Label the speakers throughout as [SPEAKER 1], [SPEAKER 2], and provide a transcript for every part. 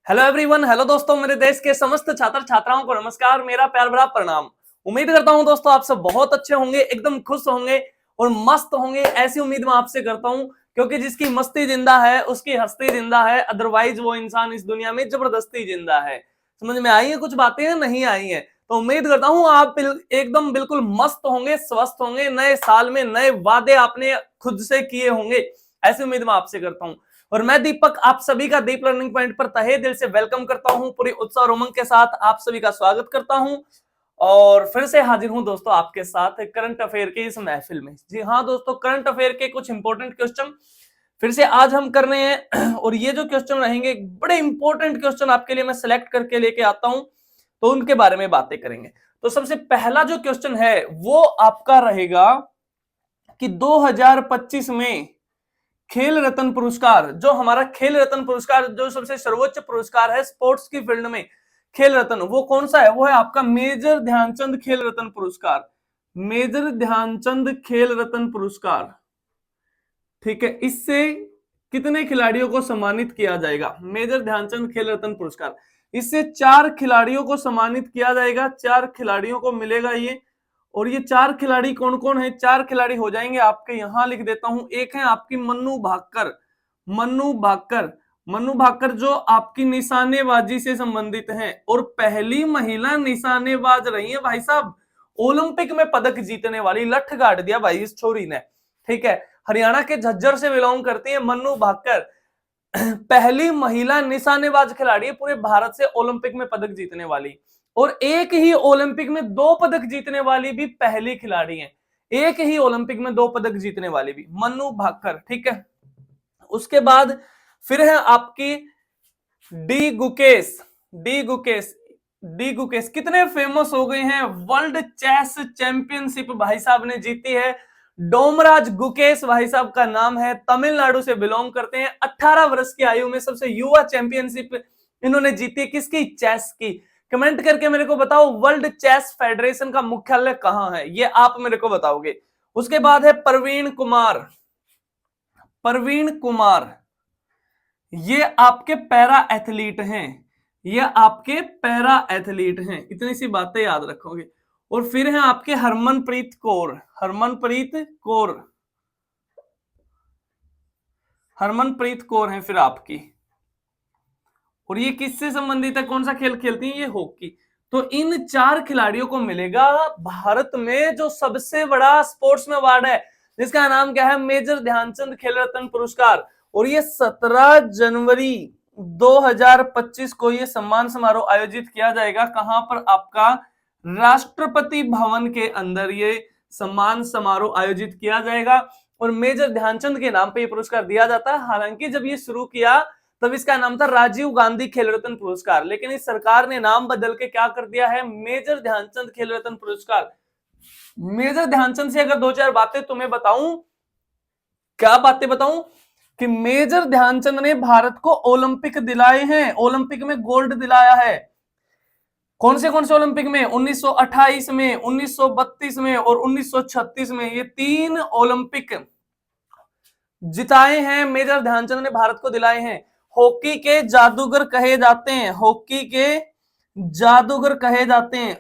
[SPEAKER 1] Hello everyone, hello दोस्तों, मेरे देश के समस्त छात्र छात्राओं को नमस्कार, मेरा प्यार भरा प्रणाम। उम्मीद करता हूं दोस्तों आप सब बहुत अच्छे होंगे, एकदम खुश होंगे और मस्त होंगे। ऐसी उम्मीद मैं आपसे करता हूं क्योंकि जिसकी मस्ती जिंदा है उसकी हस्ती जिंदा है, अदरवाइज वो इंसान इस दुनिया में जबरदस्ती जिंदा है। समझ में आई है कुछ बातें? नहीं आई है तो उम्मीद करता हूं आप एकदम बिल्कुल मस्त होंगे, स्वस्थ होंगे। नए साल में नए वादे आपने खुद से किए होंगे, ऐसी उम्मीद मैं आपसे करता हूं। और मैं दीपक आप सभी का दीप लर्निंग पॉइंट पर तहे दिल से वेलकम करता हूं, पूरी उत्साह और उमंग के साथ आप सभी का स्वागत करता हूं। और फिर से हाजिर हूं दोस्तों आपके साथ करंट अफेयर की इस महफिल में। जी हाँ दोस्तों, करंट अफेयर के कुछ इंपॉर्टेंट क्वेश्चन फिर से आज हम कर रहे हैं और ये जो क्वेश्चन रहेंगे बड़े इंपॉर्टेंट क्वेश्चन आपके लिए मैं सिलेक्ट करके लेके आता हूं, तो उनके बारे में बातें करेंगे। तो सबसे पहला जो क्वेश्चन है वो आपका रहेगा कि 2025 में खेल रत्न पुरस्कार, जो हमारा खेल रत्न पुरस्कार, जो सबसे सर्वोच्च पुरस्कार है स्पोर्ट्स की फील्ड में, खेल रत्न, वो कौन सा है? वो है आपका मेजर ध्यानचंद खेल रत्न पुरस्कार। मेजर ध्यानचंद खेल रत्न पुरस्कार, ठीक है। इससे कितने खिलाड़ियों को सम्मानित किया जाएगा? मेजर ध्यानचंद खेल रत्न पुरस्कार, इससे 4 खिलाड़ियों को सम्मानित किया जाएगा, 4 खिलाड़ियों को मिलेगा ये। और ये 4 खिलाड़ी कौन कौन है? 4 खिलाड़ी हो जाएंगे आपके, यहां लिख देता हूं। एक है आपकी मन्नू भाकर, मन्नू भाकर, मन्नू भाकर जो आपकी निशानेबाजी से संबंधित हैं और पहली महिला निशानेबाज रही है भाई साहब। ओलंपिक में पदक जीतने वाली, लठ गाड़ दिया भाई इस छोरी ने, ठीक है। हरियाणा के झज्जर से बिलोंग करती है मन्नू भाकर, पहली महिला निशानेबाज खिलाड़ी है पूरे भारत से ओलंपिक में पदक जीतने वाली। और एक ही ओलंपिक में 2 पदक जीतने वाली भी पहली खिलाड़ी है, एक ही ओलंपिक में 2 पदक जीतने वाली भी मन्नू भाकर, ठीक है। उसके बाद फिर है आपकी D Gukesh, D Gukesh, D Gukesh कितने फेमस हो गए हैं, वर्ल्ड चेस चैंपियनशिप भाई साहब ने जीती है। डोमराज गुकेश भाई साहब का नाम है, तमिलनाडु से बिलोंग करते हैं। 18 वर्ष की आयु में सबसे युवा चैंपियनशिप इन्होंने जीती है, किसकी? चेस की। कमेंट करके मेरे को बताओ वर्ल्ड चेस फेडरेशन का मुख्यालय कहां है, ये आप मेरे को बताओगे। उसके बाद है प्रवीण कुमार, प्रवीण कुमार, ये आपके पैरा एथलीट हैं, ये आपके पैरा एथलीट हैं, इतनी सी बातें याद रखोगे। और फिर है आपके हरमनप्रीत कौर, हरमनप्रीत कौर, हरमनप्रीत कौर है फिर आपकी। और ये किससे संबंधित है, कौन सा खेल खेलती हैं? ये हॉकी। तो इन 4 खिलाड़ियों को मिलेगा भारत में जो सबसे बड़ा स्पोर्ट्स में अवार्ड है, जिसका नाम क्या है? मेजर ध्यानचंद खेल रत्न पुरस्कार। और ये 17 जनवरी 2025 को ये सम्मान समारोह आयोजित किया जाएगा। कहां पर? आपका राष्ट्रपति भवन के अंदर ये सम्मान समारोह आयोजित किया जाएगा। और मेजर ध्यानचंद के नाम पे ये पुरस्कार दिया जाता है। हालांकि जब ये शुरू किया तब इसका नाम था राजीव गांधी खेल रत्न पुरस्कार, लेकिन इस सरकार ने नाम बदल के क्या कर दिया है? मेजर ध्यानचंद खेल रत्न पुरस्कार। मेजर ध्यानचंद से अगर 2-4 बातें तुम्हें बताऊं, क्या बातें बताऊं? कि मेजर ध्यानचंद ने भारत को ओलंपिक दिलाए हैं, ओलंपिक में गोल्ड दिलाया है। कौन से ओलंपिक में? 1928 में, 1932 में और 1936 में, ये 3 ओलंपिक जिताए हैं मेजर ध्यानचंद ने, भारत को दिलाए हैं। हॉकी के जादूगर कहे जाते हैं, हॉकी के जादूगर कहे जाते हैं,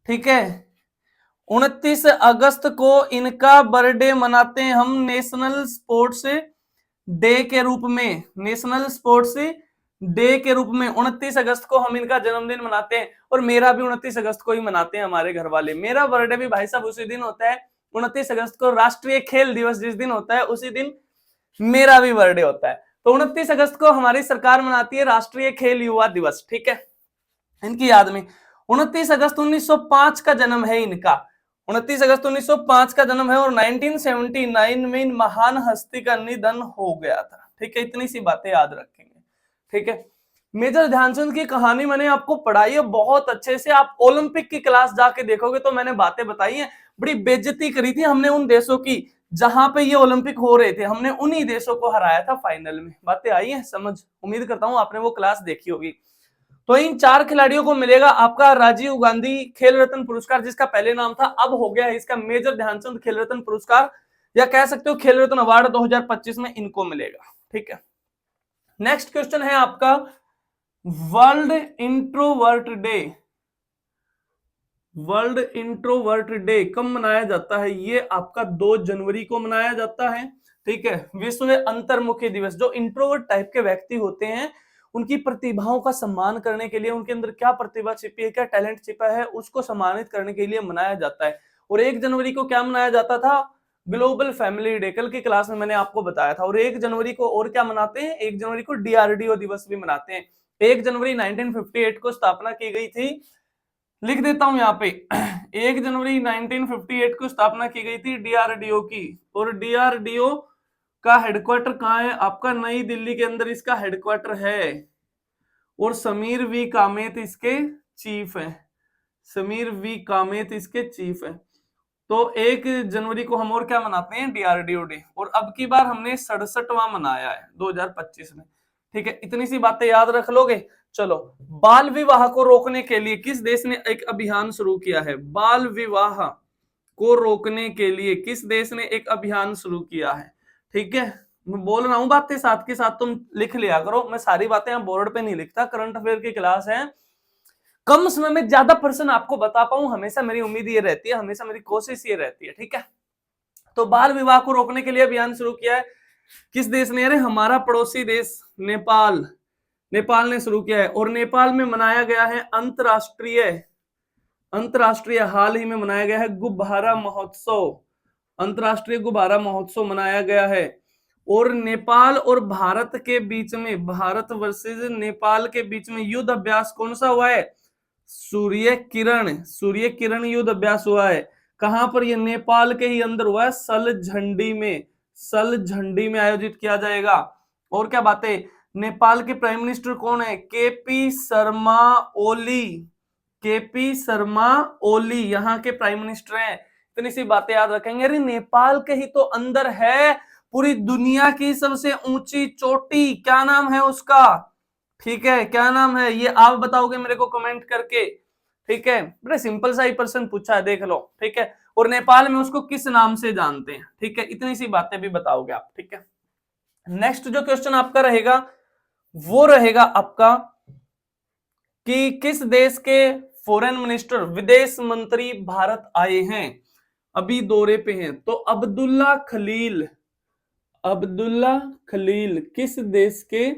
[SPEAKER 1] ठीक है। 29 अगस्त को इनका बर्थडे मनाते हैं हम नेशनल स्पोर्ट्स डे के रूप में, नेशनल स्पोर्ट्स डे के रूप में 29 अगस्त को हम इनका जन्मदिन मनाते हैं। और मेरा भी 29 अगस्त को ही मनाते हैं हमारे घर वाले। मेरा बर्थडे भी भाई साहब उसी दिन होता है, 29 अगस्त को। राष्ट्रीय खेल दिवस जिस दिन होता है उसी दिन मेरा भी बर्थडे होता है। तो 29 अगस्त को हमारी सरकार मनाती है राष्ट्रीय खेल युवा दिवस, ठीक है, इनकी याद में। 29 अगस्त 1905 का जन्म है इनका, 29 अगस्त 1905 का जन्म है। और 1979 में इन महान हस्ती का निधन हो गया था, ठीक है। इतनी सी बातें याद रखेंगे, ठीक है। मेजर ध्यानचंद की कहानी मैंने आपको पढ़ाई है बहुत अच्छे से, आप ओलंपिक की क्लास जाके देखोगे तो मैंने बातें बताई हैं। बड़ी बेइज्जती करी थी हमने उन देशों की जहां पे ये ओलंपिक हो रहे थे, हमने उन्हीं देशों को हराया था फाइनल में। बातें आई हैं समझ? उम्मीद करता हूं आपने वो क्लास देखी होगी। तो इन 4 खिलाड़ियों को मिलेगा आपका राजीव गांधी खेल रत्न पुरस्कार, जिसका पहले नाम था, अब हो गया है इसका मेजर ध्यानचंद खेल रत्न पुरस्कार, या कह सकते हो खेल रत्न अवार्ड 2025 में इनको मिलेगा, ठीक है। नेक्स्ट क्वेश्चन है आपका world introvert day, world introvert day कब मनाया जाता है? ये आपका 2 जनवरी को मनाया जाता है। ठीक है, विश्व अंतर्मुखी दिवस। जो इंट्रोवर्ट टाइप के व्यक्ति होते हैं उनकी प्रतिभाओं का सम्मान करने के लिए, उनके अंदर क्या प्रतिभा छिपी है, क्या टैलेंट छिपा है, उसको सम्मानित करने के लिए मनाया जाता है। और 1 जनवरी को क्या मनाया जाता था? Global family day. कल की क्लास में मैंने आपको बताया था। और 1 जनवरी को और क्या मनाते हैं? 1 जनवरी को डीआरडीओ दिवस भी मनाते हैं। 1 जनवरी 1958 को स्थापना की गई थी, लिख देता हूं यहाँ पे 1 जनवरी 1958 को स्थापना की गई थी डीआरडीओ की। और डीआरडीओ का हेडक्वार्टर कहाँ है? आपका नई दिल्ली के अंदर इसका हेडक्वार्टर है। और समीर वी कामेत इसके चीफ है, समीर वी कामेत इसके चीफ है। तो 1 जनवरी को हम और क्या मनाते हैं? DRDO day. और अब की बार हमने 67वां मनाया है 2025 में। ठीक है, इतनी सी बातें याद रख लोगे। चलो, बाल विवाह को रोकने के लिए किस देश ने एक अभियान शुरू किया है? बाल विवाह को रोकने के लिए किस देश ने एक अभियान शुरू किया है? ठीक है, मैं बोल रहा हूं बातें, साथ के साथ तुम लिख लिया करो। मैं सारी बातें यहाँ बोर्ड पे नहीं लिखता, करंट अफेयर की क्लास है, कम समय में ज्यादा पर्सन आपको बता पाऊं, हमेशा मेरी उम्मीद ये रहती है, हमेशा मेरी कोशिश ये रहती है। ठीक है, तो बाल विवाह को रोकने के लिए अभियान शुरू किया है किस देश ने? अरे हमारा पड़ोसी देश नेपाल, नेपाल ने शुरू किया है। और नेपाल में मनाया गया है अंतरराष्ट्रीय हाल ही में मनाया गया है गुब्बारा महोत्सव, अंतरराष्ट्रीय गुब्बारा महोत्सव मनाया गया है। और नेपाल और भारत के बीच में, भारत वर्सेस नेपाल के बीच में युद्ध अभ्यास कौन सा हुआ है? सूर्य किरण युद्ध अभ्यास हुआ है। कहां पर? ये नेपाल के ही अंदर हुआ है, सलझंडी में, सलझंडी में आयोजित किया जाएगा। और क्या बातें? नेपाल के प्राइम मिनिस्टर कौन है? केपी शर्मा ओली, केपी शर्मा ओली यहाँ के प्राइम मिनिस्टर हैं। इतनी सी बातें याद रखेंगे। अरे नेपाल के ही तो अंदर है पूरी दुनिया की सबसे ऊंची चोटी, क्या नाम है उसका? ठीक है, क्या नाम है ये आप बताओगे मेरे को कमेंट करके। ठीक है, बड़े सिंपल सा ही प्रश्न पूछा है, देख लो। ठीक है, और नेपाल में उसको किस नाम से जानते हैं? ठीक है, इतनी सी बातें भी बताओगे आप। ठीक है, नेक्स्ट जो क्वेश्चन आपका रहेगा वो रहेगा आपका कि किस देश के फॉरेन मिनिस्टर, विदेश मंत्री भारत आए हैं, अभी दौरे पे हैं? तो अब्दुल्ला खलील, अब्दुल्ला खलील किस देश के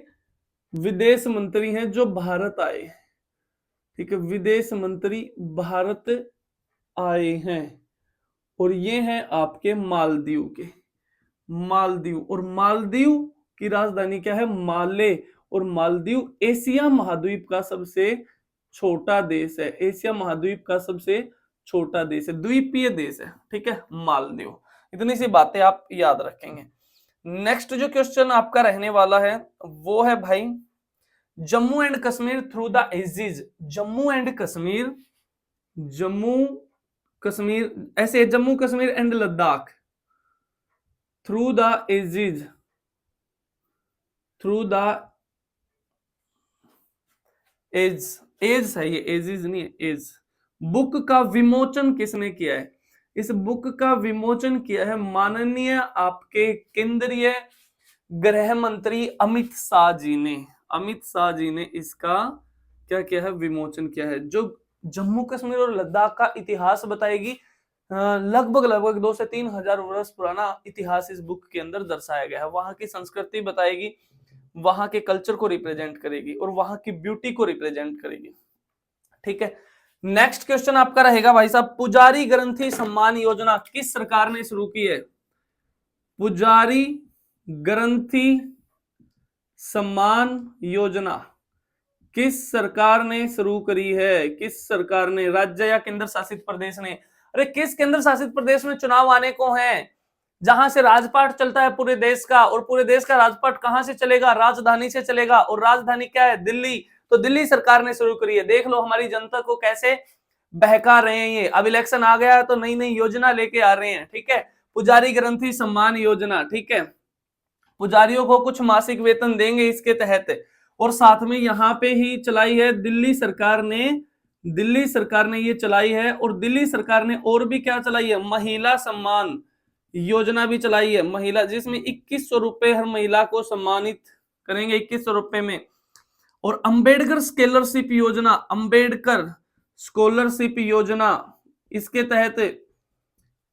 [SPEAKER 1] विदेश मंत्री हैं जो भारत आए? ठीक है, विदेश मंत्री भारत आए हैं। और ये हैं आपके मालदीव के, मालदीव। और मालदीव की राजधानी क्या है? माले। और मालदीव एशिया महाद्वीप का सबसे छोटा देश है, एशिया महाद्वीप का सबसे छोटा देश है, द्वीपीय देश है। ठीक है, मालदीव। इतनी सी बातें आप याद रखेंगे। नेक्स्ट जो क्वेश्चन आपका रहने वाला है वो है भाई, Jammu and Kashmir through the edges, Jammu and Kashmir, Jammu Kashmir, ऐसे Jammu Kashmir and Ladakh through the edges, through the edge, edge है ये, एजिज नहीं है, एज। बुक का विमोचन किसने किया है? इस बुक का विमोचन किया है माननीय आपके केंद्रीय गृह मंत्री अमित शाह जी ने, अमित शाह जी ने इसका क्या किया है? विमोचन किया है। जो जम्मू कश्मीर और लद्दाख का इतिहास बताएगी, लगभग लगभग 2 से 3 हजार वर्ष पुराना इतिहास इस बुक के अंदर दर्शाया गया है। वहां की संस्कृति बताएगी, वहां के कल्चर को रिप्रेजेंट करेगी और वहां की ब्यूटी को रिप्रेजेंट करेगी। ठीक है, नेक्स्ट क्वेश्चन आपका रहेगा भाई साहब, पुजारी ग्रंथी सम्मान योजना किस सरकार ने शुरू की है? पुजारी ग्रंथी सम्मान योजना किस सरकार ने शुरू करी है? किस सरकार ने? राज्य या केंद्र शासित प्रदेश ने? अरे किस केंद्र शासित प्रदेश में चुनाव आने को है जहां से राजपाट चलता है पूरे देश का? और पूरे देश का राजपाट कहां से चलेगा? राजधानी से चलेगा। और राजधानी क्या है? दिल्ली। तो दिल्ली सरकार ने शुरू करी है। देख लो हमारी जनता को कैसे बहका रहे हैं ये। अब इलेक्शन आ गया है तो नई नई योजना लेके आ रहे हैं। ठीक है, पुजारी ग्रंथी सम्मान योजना। ठीक है, पुजारियों को कुछ मासिक वेतन देंगे इसके तहत। और साथ में यहाँ पे ही चलाई है दिल्ली सरकार ने, दिल्ली सरकार ने ये चलाई है। और दिल्ली सरकार ने और भी क्या चलाई है? महिला सम्मान योजना भी चलाई है, महिला, जिसमें 2100 रुपए हर महिला को सम्मानित करेंगे, 2100 रुपए में। और अंबेडकर स्कॉलरशिप योजना, अंबेडकर स्कॉलरशिप योजना, इसके तहत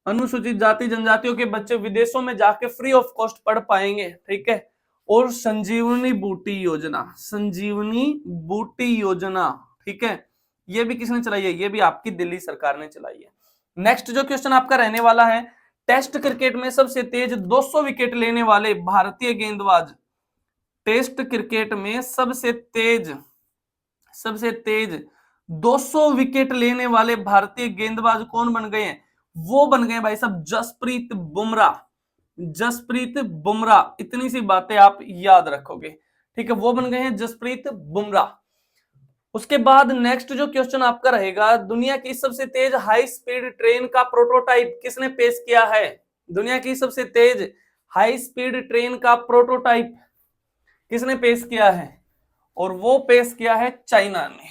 [SPEAKER 1] अनुसूचित जाति जनजातियों के बच्चे विदेशों में जाके फ्री ऑफ कॉस्ट पढ़ पाएंगे, ठीक है। और संजीवनी बूटी योजना, संजीवनी बूटी योजना, ठीक है, ये भी किसने चलाई है? ये भी आपकी दिल्ली सरकार ने चलाई है। नेक्स्ट जो क्वेश्चन आपका रहने वाला है, टेस्ट क्रिकेट में सबसे तेज 200 विकेट लेने वाले भारतीय गेंदबाज, टेस्ट क्रिकेट में सबसे तेज 200 विकेट लेने वाले भारतीय गेंदबाज कौन बन गए हैं? वो बन गए भाई साहब जसप्रीत बुमराह, जसप्रीत बुमराह। इतनी सी बातें आप याद रखोगे, ठीक है, वो बन गए हैं जसप्रीत बुमराह। उसके बाद नेक्स्ट जो क्वेश्चन आपका रहेगा, दुनिया की सबसे तेज हाई स्पीड ट्रेन का प्रोटोटाइप किसने पेश किया है? दुनिया की सबसे तेज हाई स्पीड ट्रेन का प्रोटोटाइप किसने पेश किया है? और वो पेश किया है चाइना ने,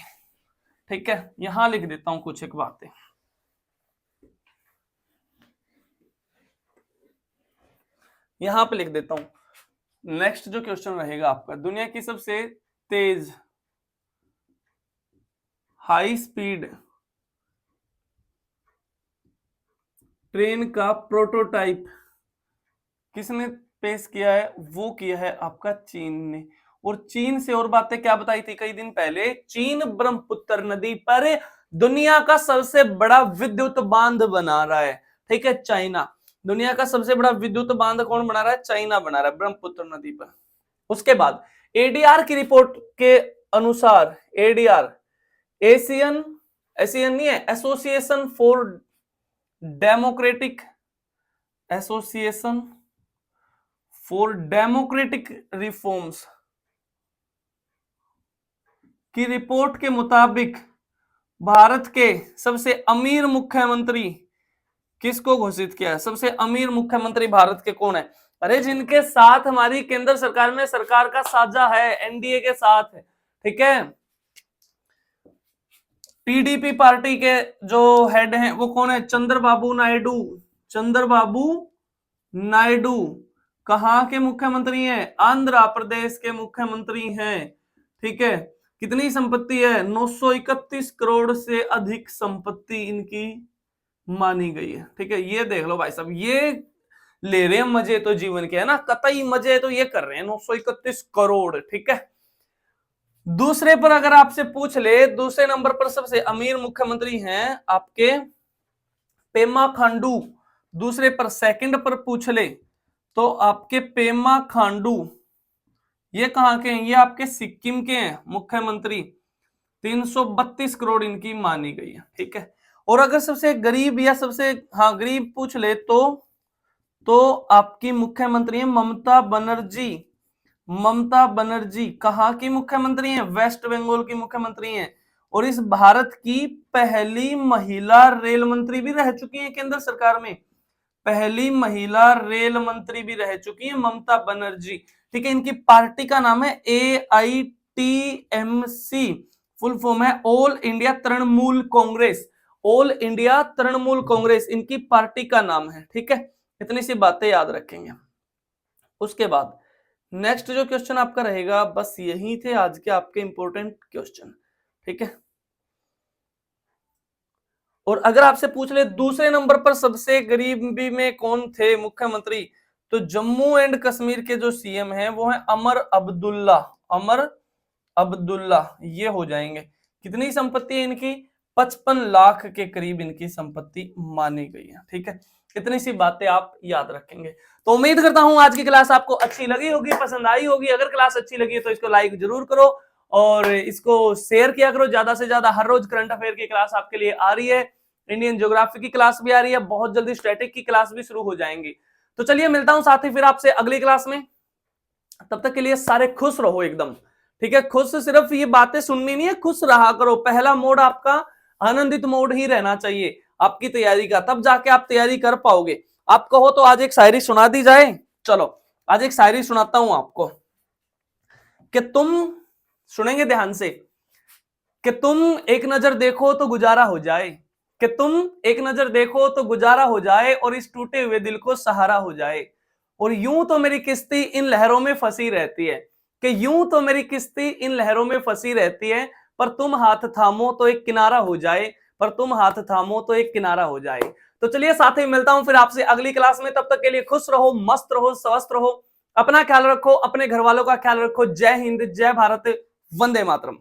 [SPEAKER 1] ठीक है। यहां लिख देता हूं कुछ एक बातें, यहां पे लिख देता हूं। नेक्स्ट जो क्वेश्चन रहेगा आपका, दुनिया की सबसे तेज हाई स्पीड ट्रेन का प्रोटोटाइप किसने पेश किया है? वो किया है आपका चीन ने। और चीन से और बातें क्या बताई थी कई दिन पहले? चीन ब्रह्मपुत्र नदी पर दुनिया का सबसे बड़ा विद्युत बांध बना रहा है, ठीक है, चाइना। दुनिया का सबसे बड़ा विद्युत बांध कौन बना रहा है? चाइना बना रहा है ब्रह्मपुत्र नदी पर। उसके बाद एडीआर की रिपोर्ट के अनुसार, एडीआर एशियन नहीं है, association for democratic, association for democratic reforms की रिपोर्ट के मुताबिक भारत के सबसे अमीर मुख्यमंत्री किसको घोषित किया है? सबसे अमीर मुख्यमंत्री भारत के कौन है? अरे जिनके साथ हमारी केंद्र सरकार में सरकार का साझा है, एनडीए के साथ है, ठीक है। टीडीपी पार्टी के जो हेड हैं वो कौन है? चंद्रबाबू नायडू। चंद्रबाबू नायडू कहां के मुख्यमंत्री हैं? आंध्र प्रदेश के मुख्यमंत्री हैं, ठीक है। कितनी संपत्ति है? 931 करोड़ से अधिक संपत्ति इनकी मानी गई है, ठीक है। ये देख लो भाई साहब, ये ले रहे हैं मजे तो जीवन के, है ना, कतई मजे तो ये कर रहे हैं। 931 करोड़, ठीक है। दूसरे पर अगर आपसे पूछ ले, दूसरे नंबर पर सबसे अमीर मुख्यमंत्री हैं आपके पेमा खांडू। दूसरे पर, सेकंड पर पूछ ले तो आपके पेमा खांडू, ये कहां के हैं? ये आपके सिक्किम के हैं मुख्यमंत्री। 332 करोड़ इनकी मानी गई है, ठीक है। और अगर सबसे गरीब या सबसे, हाँ, गरीब पूछ ले तो आपकी मुख्यमंत्री है ममता बनर्जी। ममता बनर्जी कहां की मुख्यमंत्री हैं? वेस्ट बंगाल की मुख्यमंत्री हैं। और इस भारत की पहली महिला रेल मंत्री भी रह चुकी हैं केंद्र सरकार में। पहली महिला रेल मंत्री भी रह चुकी है ममता बनर्जी, ठीक है। इनकी पार्टी का नाम है AITMC, फुल फॉर्म है all India Trinamool Congress. All India Trinamool Congress इनकी पार्टी का नाम है, ठीक है। इतनी सी बातें याद रखेंगे। उसके बाद नेक्स्ट जो क्वेश्चन आपका रहेगा, बस यही थे आज के आपके इंपॉर्टेंट क्वेश्चन, ठीक है। और अगर आपसे पूछ ले दूसरे नंबर पर सबसे गरीबी में कौन थे मुख्यमंत्री, तो जम्मू एंड कश्मीर के जो सीएम हैं वो हैं अमर अब्दुल्ला। अमर अब्दुल्ला ये हो जाएंगे। कितनी संपत्ति है इनकी? 55 लाख के करीब इनकी संपत्ति मानी गई है, ठीक है। इतनी सी बातें आप याद रखेंगे। तो उम्मीद करता हूं आज की क्लास आपको अच्छी लगी होगी, पसंद आई होगी। अगर क्लास अच्छी लगी है तो इसको लाइक जरूर करो और इसको शेयर किया करो ज्यादा से ज्यादा। हर रोज करंट अफेयर की क्लास आपके लिए आ रही है, इंडियन ज्योग्राफी की क्लास भी आ रही है, बहुत जल्दी स्टैटिक की क्लास भी शुरू हो जाएंगी। तो चलिए मिलता हूं साथी फिर आपसे अगली क्लास में। तब तक के लिए सारे खुश रहो एकदम, ठीक है। खुश सिर्फ ये बातें सुननी नहीं है, खुश रहा करो। पहला मोड आपका आनंदित मोड ही रहना चाहिए आपकी तैयारी का, तब जाके आप तैयारी कर पाओगे। आप कहो तो आज एक शायरी सुना दी जाए। चलो आज एक शायरी सुनाता हूं आपको, कि तुम सुनेंगे ध्यान से, कि तुम एक नजर देखो तो गुजारा हो जाए, कि तुम एक नजर देखो तो गुजारा हो जाए, और इस टूटे हुए दिल को सहारा हो जाए। और यूं तो मेरी किश्ती इन लहरों में फंसी रहती है, कि यूं तो मेरी किश्ती इन लहरों में फंसी रहती है, पर तुम हाथ थामो तो एक किनारा हो जाए, पर तुम हाथ थामो तो एक किनारा हो जाए। तो चलिए साथ ही मिलता हूं फिर आपसे अगली क्लास में, तब तक के लिए खुश रहो, मस्त रहो, स्वस्थ रहो, अपना ख्याल रखो, अपने घर वालों का ख्याल रखो। जय हिंद, जय भारत, वंदे मातरम।